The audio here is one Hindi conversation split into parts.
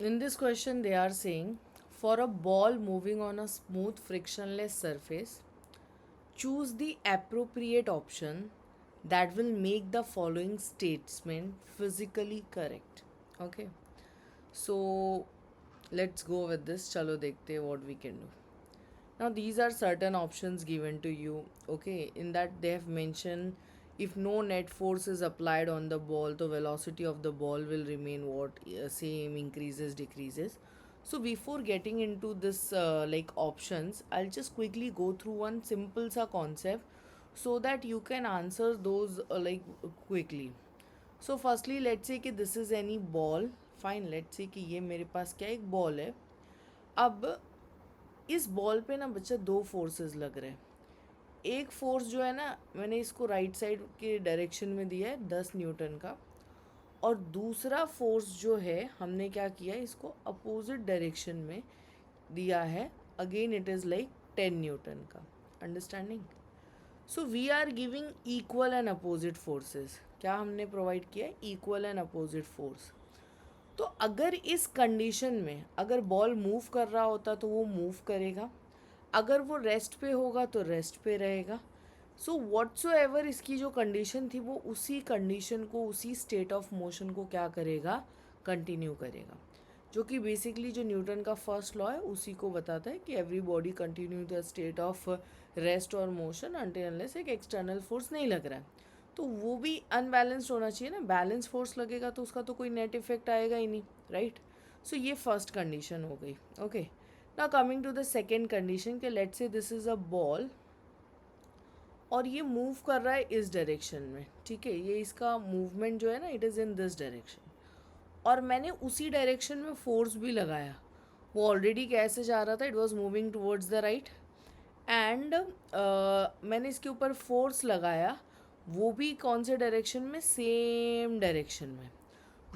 In this question, they are saying for a ball moving on a smooth, frictionless surface, choose the appropriate option that will make the following statement physically correct. Okay, so let's go with this. Chalo dekhte hain what we can do. Now, these are certain options given to you. Okay, in that they have mentioned if no net force is applied on the ball, the velocity of the ball will remain what same, increases, decreases. So before getting into this like options, I'll just quickly go through one simple sa concept so that you can answer those quickly. So firstly, let's say कि this is any ball. Fine, let's say कि ये मेरे पास क्या एक बॉल है. अब इस बॉल पे ना बच्चा दो फोर्सेस लग रहे हैं. एक फोर्स जो है ना, मैंने इसको राइट साइड के डायरेक्शन में दिया है 10 न्यूटन का, और दूसरा फोर्स जो है हमने क्या किया है, इसको अपोजिट डायरेक्शन में दिया है. Again it is like 10 newton का. Understanding? So we are giving equal and opposite forces. क्या हमने प्रोवाइड किया है? Equal and opposite force. तो अगर इस कंडीशन में अगर बॉल मूव कर रहा होता तो वो मूव करेगा, अगर वो रेस्ट पे होगा तो रेस्ट पे रहेगा. सो व्हाटसोएवर इसकी जो कंडीशन थी वो उसी कंडीशन को, उसी स्टेट ऑफ मोशन को क्या करेगा, कंटिन्यू करेगा. जो कि बेसिकली जो न्यूटन का फर्स्ट लॉ है उसी को बताता है कि every body continue the state of rest और मोशन अनटिल अनलेस एक एक्सटर्नल फोर्स नहीं लग रहा है. तो वो भी अनबैलेंस्ड होना चाहिए ना. बैलेंस फोर्स लगेगा तो उसका तो कोई नेट इफेक्ट आएगा ही नहीं, राइट. सो ये फर्स्ट कंडीशन हो गई. Okay, now coming to the second condition कि let's say this is a ball और ये मूव कर रहा है इस डायरेक्शन में. ठीक है, ये इसका मूवमेंट जो है ना, it is in this direction, और मैंने उसी डायरेक्शन में फोर्स भी लगाया. वो ऑलरेडी कैसे जा रहा था, it was moving towards the right, and मैंने इसके ऊपर फोर्स लगाया, वो भी कौन से डायरेक्शन में, सेम डायरेक्शन में.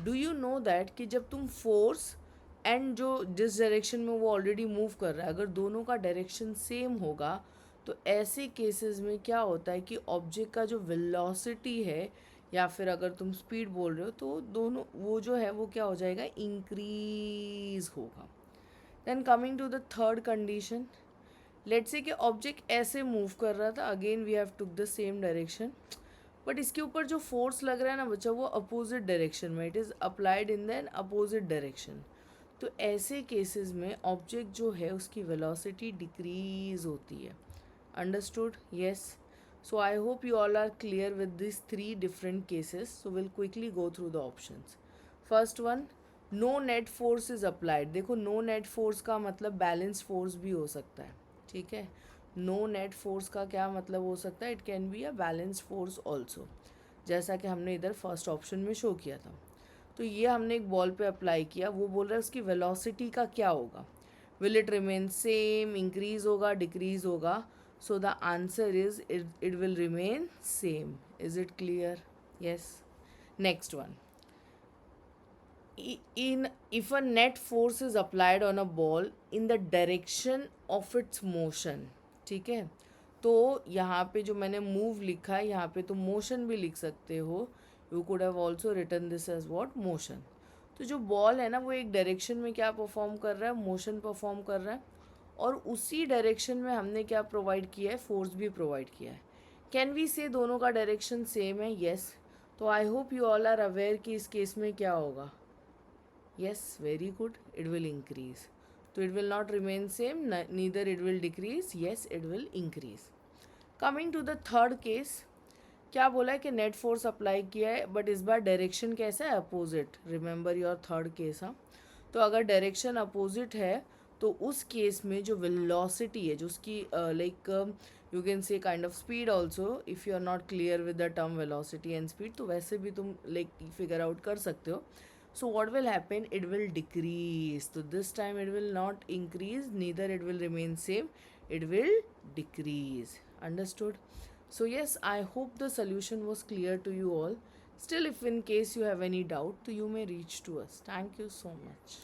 डू यू नो दैट कि जब तुम फोर्स एंड जो जिस डायरेक्शन में वो ऑलरेडी मूव कर रहा है, अगर दोनों का डायरेक्शन सेम होगा तो ऐसे केसेस में क्या होता है कि ऑब्जेक्ट का जो वेलोसिटी है या फिर अगर तुम स्पीड बोल रहे हो तो दोनों वो जो है वो क्या हो जाएगा, इंक्रीज होगा. Then coming to the third condition, let's say कि ऑब्जेक्ट ऐसे मूव कर रहा था, again we have took the same direction, but इसके ऊपर जो फोर्स लग रहा है ना बच्चा, वो अपोजिट डायरेक्शन में, it is applied in than opposite direction. तो ऐसे केसेस में ऑब्जेक्ट जो है उसकी वेलोसिटी डिक्रीज होती है. Understood? Yes. So I hope you all are clear with this three different cases. So will quickly go through the options. First one, no net force is applied. देखो, नो नेट फोर्स का मतलब बैलेंस फोर्स भी हो सकता है. ठीक है, नो नेट फोर्स का क्या मतलब हो सकता है, it can be a balance force also, जैसा कि हमने इधर फर्स्ट ऑप्शन में शो किया था. तो ये हमने एक बॉल पे अप्लाई किया, वो बोल रहा है उसकी वेलोसिटी का क्या होगा, will it remain same, increase होगा, डिक्रीज होगा. So the answer is it will remain same. Is it clear? Yes. Next one, in if a net force is applied on a ball in the direction of its motion. ठीक है, तो यहाँ पे जो मैंने मूव लिखा है, यहाँ पे तो मोशन भी लिख सकते हो. You could have also written this as what, motion. तो जो बॉल है ना वो एक डायरेक्शन में क्या परफॉर्म कर रहा है, मोशन परफॉर्म कर रहा है, और उसी डायरेक्शन में हमने क्या प्रोवाइड किया है, फोर्स भी प्रोवाइड किया है. कैन वी से दोनों का डायरेक्शन सेम है? येस. तो I hope you all are aware कि इस केस में क्या होगा. Yes, very good. It will increase. So it will not remain same, neither it will decrease. Yes, it will increase. Coming to the third case, क्या बोला है कि नेट फोर्स अप्लाई किया है, बट इस बार डायरेक्शन कैसा है, opposite. Remember your third case. हाँ, तो अगर डायरेक्शन अपोजिट है तो उस केस में जो वेलोसिटी है, जो उसकी like you can say kind of speed also, if you are not clear with the term velocity and speed, तो वैसे भी तुम लाइक फिगर आउट कर सकते हो. So what will happen, it will decrease. So this time it will not increase, neither it will remain same, it will decrease. Understood? So yes, I hope the solution was clear to you all. Still, if in case you have any doubt, so you may reach to us. Thank you so much.